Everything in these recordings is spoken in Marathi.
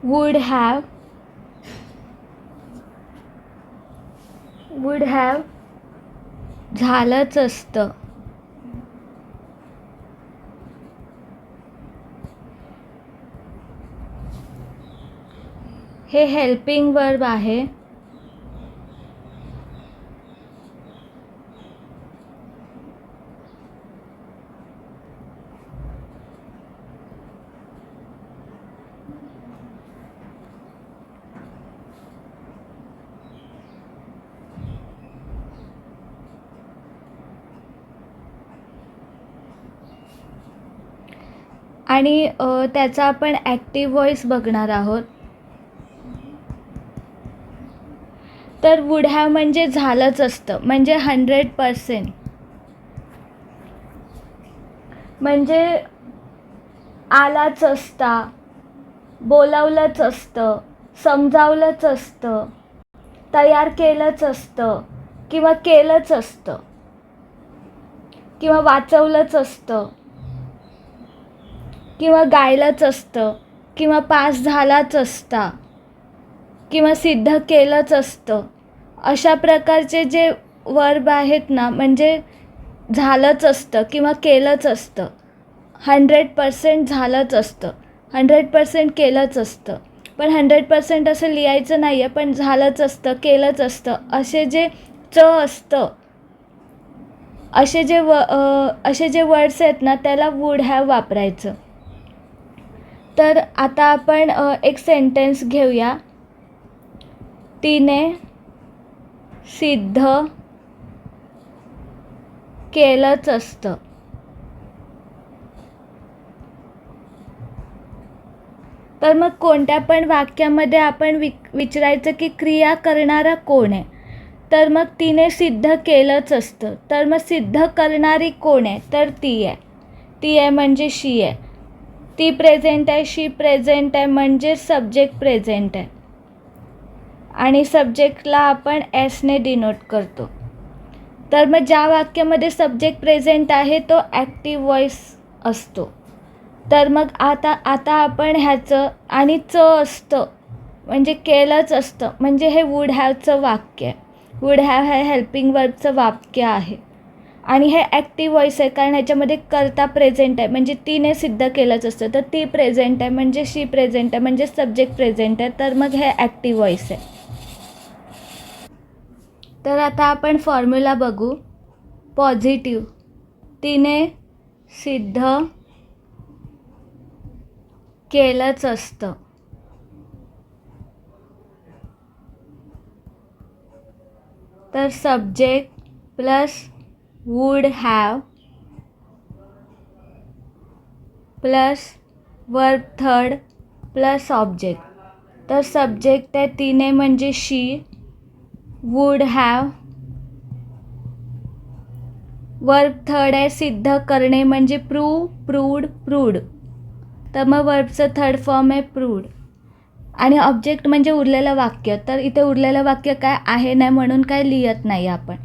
would have झालंच असतं. हे हेल्पिंग वर्ब आहे. आणि त्याचा आपण ॲक्टिव्ह व्हॉइस बघणार आहोत. तर वुड हॅव म्हणजे झालंच असतं, म्हणजे 100%. म्हणजे आलाच असता, बोलावलंच असतं, समजावलंच असतं, तयार केलंच असतं, किंवा केलंच असतं, किंवा वाचवलंच असतं, किंवा गायलंच असतं, किंवा पास झालाच असता, किंवा सिद्ध केलंच असतं. अशा प्रकारचे जे वर्ब आहेत ना, म्हणजे झालंच असतं किंवा केलंच असतं, 100% झालंच असतं, 100% केलंच असतं. पण 100% असं लिहायचं नाही आहे, पण झालंच असतं, केलंच असतं, असे जे असतं, असे जे वर्ड्स आहेत ना, त्याला वुड हॅव वापरायचं. तर आता आपण एक सेंटेन्स घेऊया. तिने सिद्ध केलंच असतं. तर मग कोणत्या पण वाक्यामध्ये आपण विचारायचं की क्रिया करणारा कोण आहे. तर मग तिने सिद्ध केलंच असतं. तर मग सिद्ध करणारी कोण आहे, तर ती आहे. ती आहे म्हणजे शी आहे. ती प्रेझेंट आहे, शी प्रेझेंट आहे, म्हणजे सब्जेक्ट प्रेझेंट आहे. आणि सब्जेक्टला आपण एसने डिनोट करतो. तर मग ज्या वाक्यामध्ये सब्जेक्ट प्रेझेंट आहे तो ॲक्टिव्ह व्हॉइस असतो. तर मग आता आपण ह्याचं आणि असतं म्हणजे केलंच असतं, म्हणजे हे वुड हॅवचं वाक्य आहे. वुड हॅव हे हेल्पिंग वर्बचं वाक्य आहे. आणि हे ॲक्टिव्ह व्हॉइस आहे, कारण ह्याच्यामध्ये कर्ता प्रेझेंट आहे, म्हणजे तिने सिद्ध केलंच असतं. तर ती प्रेझेंट आहे म्हणजे शी प्रेझेंट आहे, म्हणजे सब्जेक्ट प्रेझेंट आहे. तर मग हे ॲक्टिव्ह व्हॉइस आहे. तर आता आपण फॉर्म्युला बघू. पॉझिटिव्ह, तिने सिद्ध केलंच असतं. तर subject plus would have plus verb third plus object. तर सब्जेक्ट आहे तिने म्हणजे शी, वुड हॅव, वर्ब थर्ड आहे सिद्ध करणे म्हणजे प्रूव्ड. तर मग वर्बचं थर्ड फॉर्म आहे प्रूव्ड. आणि ऑब्जेक्ट म्हणजे उरलेलं वाक्य. तर इथे उरलेलं वाक्य काय आहे नाही म्हणून काय लिहित नाही आपण.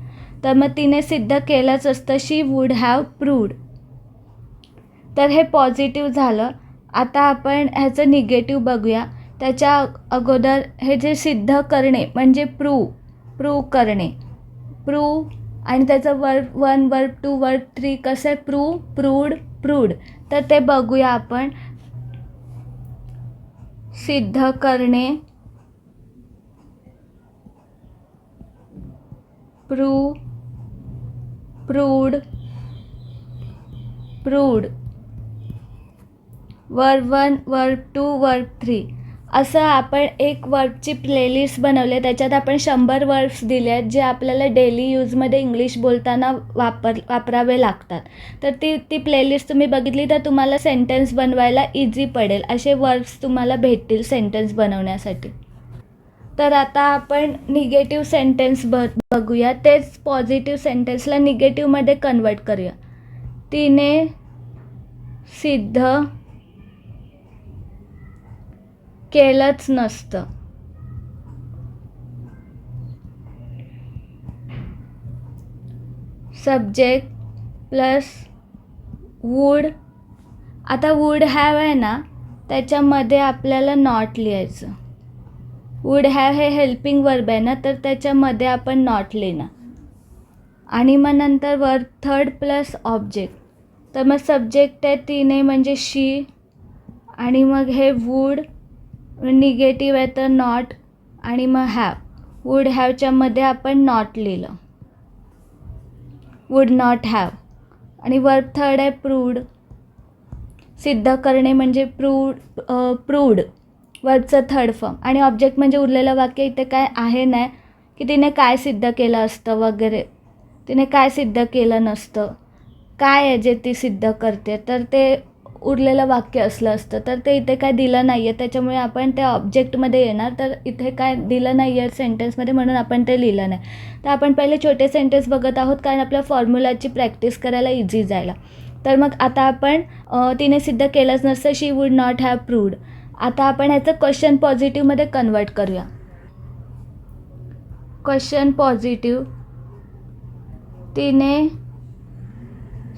तर मग तिने सिद्ध केलंच असतं, शी वुड हॅव प्रूव्ड. तर हे पॉझिटिव्ह झालं. आता आपण ह्याचं निगेटिव्ह बघूया. त्याच्या अगोदर हे जे सिद्ध करणे म्हणजे प्रूव्ह करणे, आणि त्याचं वर्ब 1, वर्ब 2, वर्ब 3 कसं आहे, प्रूव्ड. तर ते बघूया आपण. सिद्ध करणे, प्रूव्ड, वर्ब 1, वर्ब 2, वर्ब 3. असं आपण एक वर्बची प्लेलिस्ट बनवली आहे. त्याच्यात आपण 100 वर्ब्स दिले आहेत जे आपल्याला डेली यूजमध्ये इंग्लिश बोलताना वापरावे लागतात. तर ती प्लेलिस्ट तुम्ही बघितली तर तुम्हाला सेंटेन्स बनवायला इझी पडेल. असे वर्ब्स तुम्हाला भेटतील सेंटेन्स बनवण्यासाठी. तर आता आपण निगेटिव्ह सेंटेन्स बघूया. तेच पॉझिटिव्ह सेंटेन्सला निगेटिव्हमध्ये कन्वर्ट करूया. तिने सिद्ध केलंच नसतं. Subject plus would. आता वूड हॅव आहे ना, त्याच्यामध्ये आपल्याला नॉट लिहायचं. वूड हॅव हे हेल्पिंग वर्ब आहे ना, तर त्याच्यामध्ये आपण नॉट लिहिणार. आणि मग नंतर वर्ब थर्ड प्लस ऑब्जेक्ट. तर मग सब्जेक्ट आहे तिने म्हणजे शी, आणि मग हे वूड निगेटिव्ह आहे तर नॉट, आणि मग हॅव. वूड हॅवच्या मध्ये आपण नॉट लिहिलं, वूड नॉट हॅव. आणि वर्ब थर्ड आहे प्रूव्ड, सिद्ध करणे म्हणजे प्रूव्ड वर्बचं थर्ड फॉर्म. आणि ऑब्जेक्ट म्हणजे उरलेलं वाक्य. इथे काय आहे नाही की तिने काय सिद्ध केलं असतं वगैरे, तिने काय सिद्ध केलं नसतं, काय आहे जे ती सिद्ध करते, तर ते उरलेलं वाक्य असलं असतं. तर ते इथे काय दिलं नाही आहे, त्याच्यामुळे आपण त्या ऑब्जेक्टमध्ये येणार. तर इथे काय दिलं नाही आहे सेंटेन्समध्ये, म्हणून आपण ते लिहिलं नाही. तर आपण पहिले छोटे सेंटेन्स बघत आहोत, कारण आपल्या फॉर्म्युलाची प्रॅक्टिस करायला इझी जायला. तर मग आता आपण तिने सिद्ध केलंच नसतं, शी वूड नॉट हॅव प्रूव्ड. आता आपण ह्याचं क्वेश्चन पॉझिटिव्हमध्ये कन्वर्ट करूया. क्वेश्चन पॉझिटिव्ह, तिने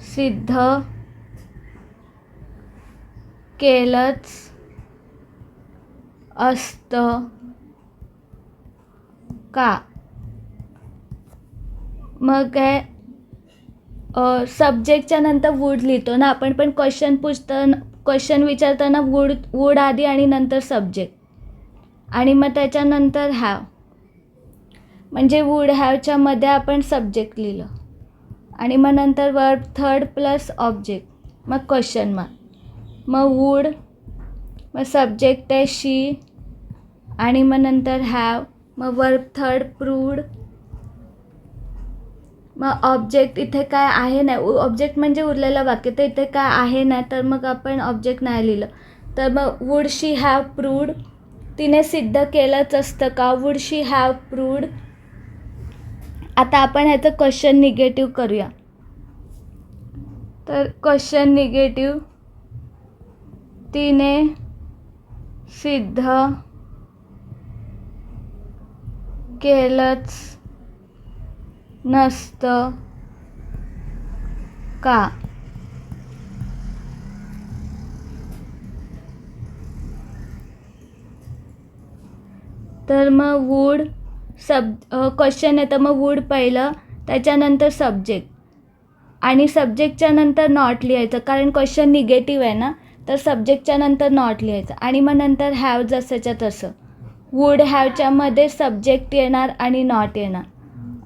सिद्ध केलंच असतं का. मग काय सब्जेक्टच्या नंतर वूड लिहितो ना आपण, पण क्वेश्चन विचारताना वूड आधी आणि नंतर सब्जेक्ट, आणि मग त्याच्यानंतर हॅव. म्हणजे वूड हॅवच्या मध्ये आपण सब्जेक्ट लिहिलं, आणि मग नंतर वर्ब थर्ड प्लस ऑब्जेक्ट, मग क्वेश्चन मार्क, मग वूड, मग सब्जेक्ट आहे शी, आणि मग नंतर हॅव, मग वर्ब थर्ड प्रूव्ड, मग ऑब्जेक्ट इथे काय आहे नाही, ऑब्जेक्ट म्हणजे उरलेलं वाक्य, तर इथे काय आहे नाही, तर मग आपण ऑब्जेक्ट नाही लिहिलं. तर मग वूड शी हॅव प्रूव्ड, तिने सिद्ध केलंच असतं का, वूड शी हॅव प्रूव्ड. आता आपण ह्याचं क्वेश्चन निगेटिव्ह करूया. तर क्वेश्चन निगेटिव्ह, तिने सिद्ध केलंच नसतं का. तर मग वूड क्वेश्चन आहे, तर मग वूड पहिलं, त्याच्यानंतर सब्जेक्ट, आणि सब्जेक्टच्या नंतर नॉट लिहायचं, कारण क्वेश्चन निगेटिव्ह आहे ना, तर सब्जेक्टच्या नंतर नॉट लिहायचं. आणि मग नंतर हॅव जसंच्या तसं, वूड हॅवच्या मध्ये सब्जेक्ट येणार आणि नॉट येणार,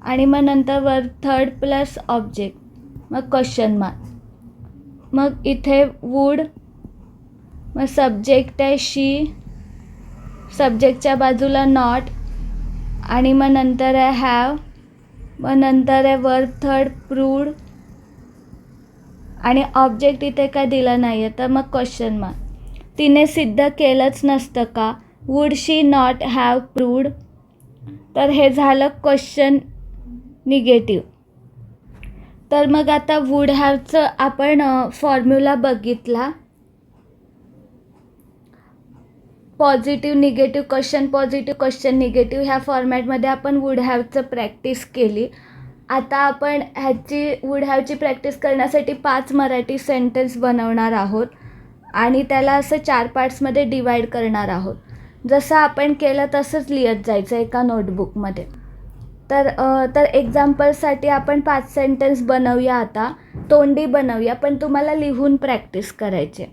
आणि मग नंतर वर्ब थर्ड प्लस ऑब्जेक्ट, मग क्वेश्चन मार्क. मग इथे वूड, मग सब्जेक्ट आहे शी, सब्जेक्टच्या बाजूला नॉट, आणि मग नंतर आहे हॅव, मग नंतर आहे वर्ब थर्ड प्रूव्ड, आणि ऑब्जेक्ट इथे काय दिलं नाही आहे, तर मग क्वेश्चन मार्क. तिने सिद्ध केलंच नसतं का, would she not have proved. तर हे झालं क्वेश्चन निगेटिव्ह. तर मग आता वूड हॅवचं आपण फॉर्म्युला बघितला. Positive negative, question positive, question negative, ह्या फॉर्मॅटमध्ये आपण वूड हॅवचं प्रॅक्टिस केली. आता आपण वूड हॅवची प्रॅक्टिस करण्यासाठी 5 मराठी सेंटेन्स बनवणार आहोत, आणि त्याला असं 4 पार्ट्समध्ये डिवाईड करणार आहोत. जसं आपण केलं तसंच लिहत जायचं एका नोटबुकमध्ये. तर एक्झाम्पलसाठी आपण 5 सेंटेन्स बनवूया. आता तोंडी बनवूया, पण तुम्हाला लिहून प्रॅक्टिस करायची.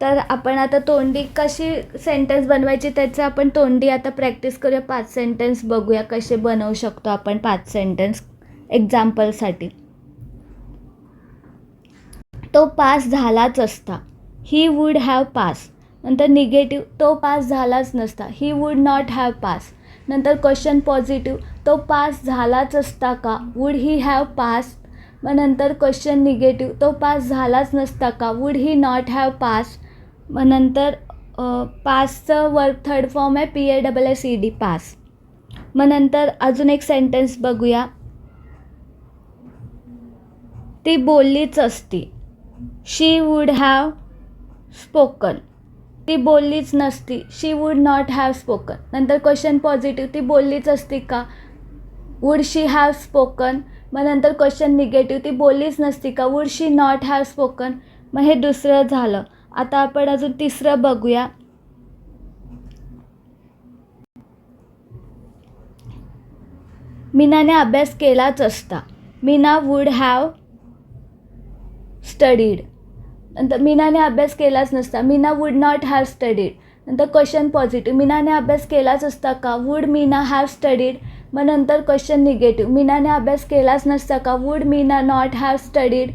तर आपण आता तोंडी कशी सेंटेन्स बनवायची त्याचं आपण तोंडी आता प्रॅक्टिस करूया. 5 सेंटेन्स बघूया कसे बनवू शकतो आपण 5 सेंटेन्स एक्झाम्पलसाठी. तो पास झालाच असता, ही वूड हॅव पास. नंतर निगेटिव्ह, तो पास झालाच नसता, he would not have pass. नंतर क्वेश्चन पॉझिटिव्ह, तो पास झालाच असता का, वूड ही हॅव पास. मग नंतर क्वेश्चन निगेटिव्ह, तो पास झालाच नसता का, would he not have pass. मग नंतर पासचं वर्ब थर्ड फॉर्म आहे PASSED, पास. मग नंतर अजून एक सेंटेन्स बघूया. ती बोललीच असती, शी वूड हॅव स्पोकन. ती बोललीच नसती, शी वूड नॉट हॅव स्पोकन. नंतर क्वेश्चन पॉझिटिव्ह, ती बोललीच असती का, वूड शी हॅव स्पोकन. मग नंतर क्वेश्चन निगेटिव्ह, ती बोललीच नसती का, would she not have spoken. मग हे दुसरं झालं. आता आपण अजून तिसरं बघूया. मीनाने अभ्यास केलाच असता. Meena would have studied. नंतर मीनाने अभ्यास केलाच नसता. Meena would not have studied. नंतर क्वेश्चन पॉझिटिव्ह. मीनाने अभ्यास केलाच असता का? Would Meena have studied. मग नंतर क्वेश्चन निगेटिव्ह. मीनाने अभ्यास केलाच नसता का? Would Meena not have studied.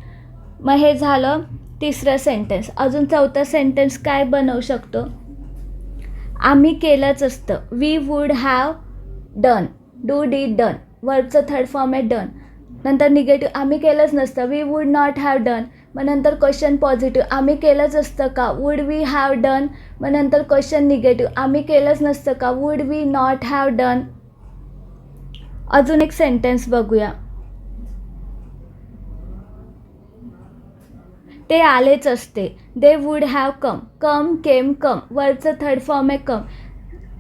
मग हे झालं तिसरं सेंटेन्स. अजून चौथं सेंटेन्स काय बनवू शकतो? आम्ही केलंच असतं. We would have done. Do did done. वर्बचं थर्ड फॉर्म आहे डन. नंतर निगेटिव्ह. आम्ही केलंच नसतं. We would not have done. मग नंतर क्वेश्चन पॉझिटिव्ह. आम्ही केलंच असतं का? Would we have done. मग नंतर क्वेश्चन निगेटिव्ह. आम्ही केलंच नसतं का? Would we not have done. अजून एक सेंटेन्स बघूया. ते आलेच असते. They would have come. Come came come. वर्बचं थर्ड फॉर्म आहे कम.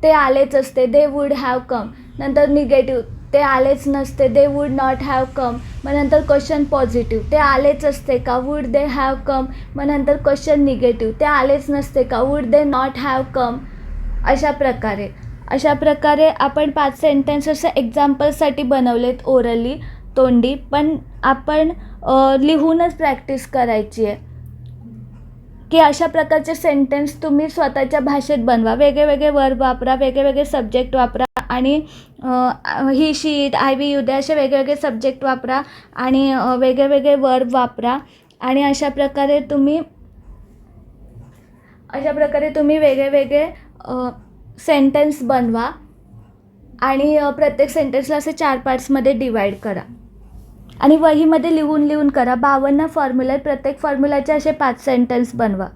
ते आलेच असते. They would have come. नंतर निगेटिव्ह. ते आलेच नसते. They would not have come. मग नंतर क्वेश्चन पॉझिटिव्ह. ते आलेच असते का? Would they have come. मग नंतर क्वेश्चन निगेटिव्ह. ते आलेच नसते का? Would they not have come. अशा प्रकारे आपण 5 सेंटेन्स असं एक्झाम्पलसाठी बनवलेत ओरली, तोंडी. पण आपण लिहूनच प्रॅक्टिस करायची आहे की अशा प्रकारचे सेंटेन्स तुम्ही स्वतःच्या भाषेत बनवा. वेगळे वर्ब वापरा, वेगळे सब्जेक्ट वापरा आणि he she it I we you they असे वेगवेगळे सब्जेक्ट वापरा आणि वेगळे वर्ब वापरा. आणि अशा प्रकारे तुम्ही वेगळे सेंटेन्स बनवा आणि प्रत्येक सेंटेन्सला असे 4 पार्ट्समध्ये डिवाईड करा आणि वहीमध्ये लिहून करा. 52 फॉर्म्युला आहेत. प्रत्येक फॉर्म्युलाचे असे 5 सेंटेन्स बनवा.